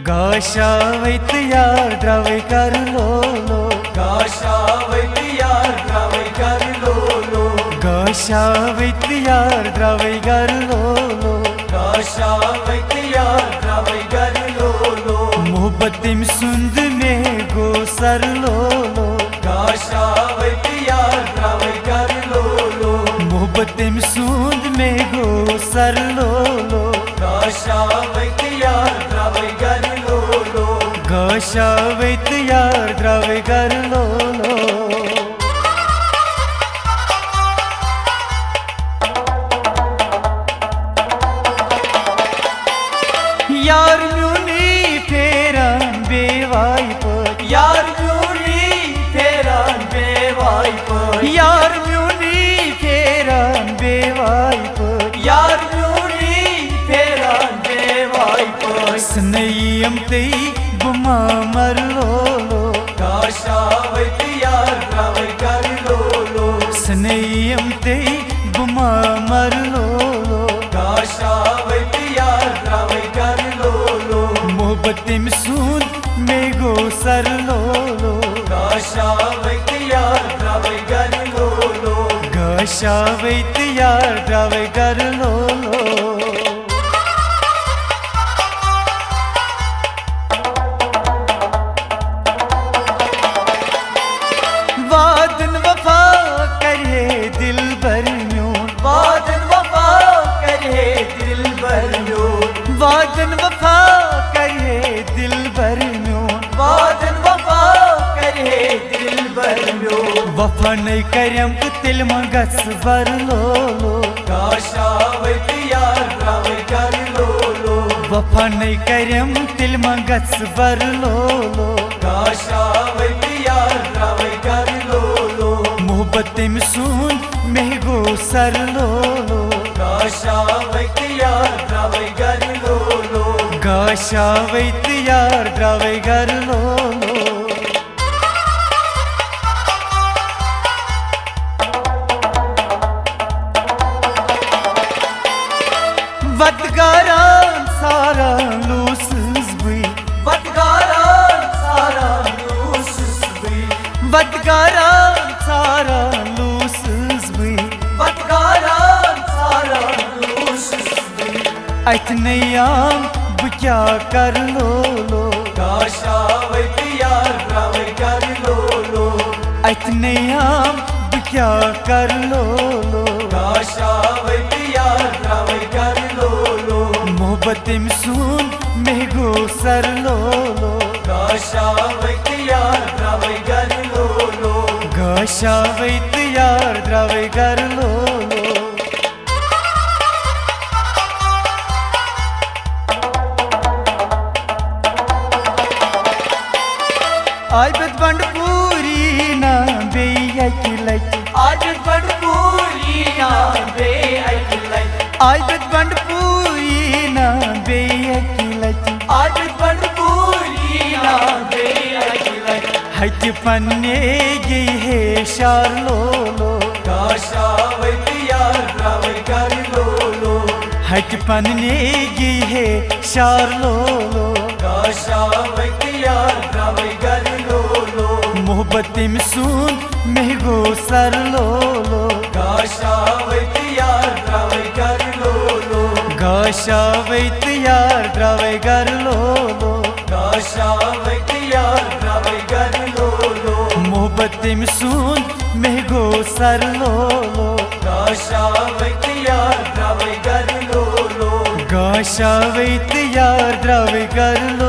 गाशावैत यार द्रावै कर लो गाशावैत यार द्रावै कर लो गाशावैत यार द्रावै कर लो गाशावैत यार द्रावै कर लो मोहब्बतिम सुंद में गो सर लो गाशावैत यार द्रावै कर लो मोहब्बतिम सुंद में गो सर लो गाशावैत यार द्रावै कर लो गाशावैत यार द्रावै कर लो यार म्यूनी फेरान बेवाई पर यार म्यूनी फेरान बेवाई पर यार म्यूनी फेरान बेवाई पर यार म्यूनी फेरान बेवाई पर स्नेयम तई बुमा मर लो गाशावैत यार द्रावै कर लो स्नेयम तई बुमा मर लो गाशावैत यार द्रावै कर लो मोहब्बतिम सूंद में गो सर लो गाशावैत यार द्रावै कर लो गाशावैत यार द्रावै कर लो वादन वफा करे दिल भर म्यून वादन वफा करे दिल भर म्यून वादन वफा करे दिल भर म्यून वादन वफा करे दिल भर म्यून वफा नहीं करम तो तिल मगस भर लो गाशावैत यार द्रावै कर लो वफा नहीं करम तिल मगस भर लो गाशावैत यार द्रावै कर लो मोहब्बतिम सूंद में गो सर लो गाशावैत यार द्रावै कर लो गाशावैत यार द्रावै कर लो वतगारान सारा लूसस बुई वतगारान सारा लूसस बुई वतगारान सारा लूसस बुई वतगारान सारा लूसस बुई अतनयाम बु क्या कर लो गाशावैत यार द्रावै कर लो अतनयाम बु क्या कर लो गाशावैत यार द्रावै कर लो मोहब्बतिम सूंद में गो सर लो गाशावैत यार द्रावै कर लो गाशावैत यार द्रावै कर लो आयबत बंड पूरी ना बेया की लकी आजत बंड पूरी ना बे अकलै आयबत बंड पूरी ना बेया की लकी आजत बंड पूरी ना बे अकलै हज पन्ने ये है शार लो गाशावैत यार द्रावै कर लो हज पन्ने ये है शार लो गाशावैत यार द्रावै कर लो मोहब्बतिम सूंद में गो सर लो गाशावैत यार द्रावै कर लो गाशावैत यार द्रावै कर लो गाशावैत यार द्रावै कर लो मोहब्बतिम सूंद में गो सर लो गाशावैत यार द्रावै कर लो गाशावैत यार द्रावै कर लो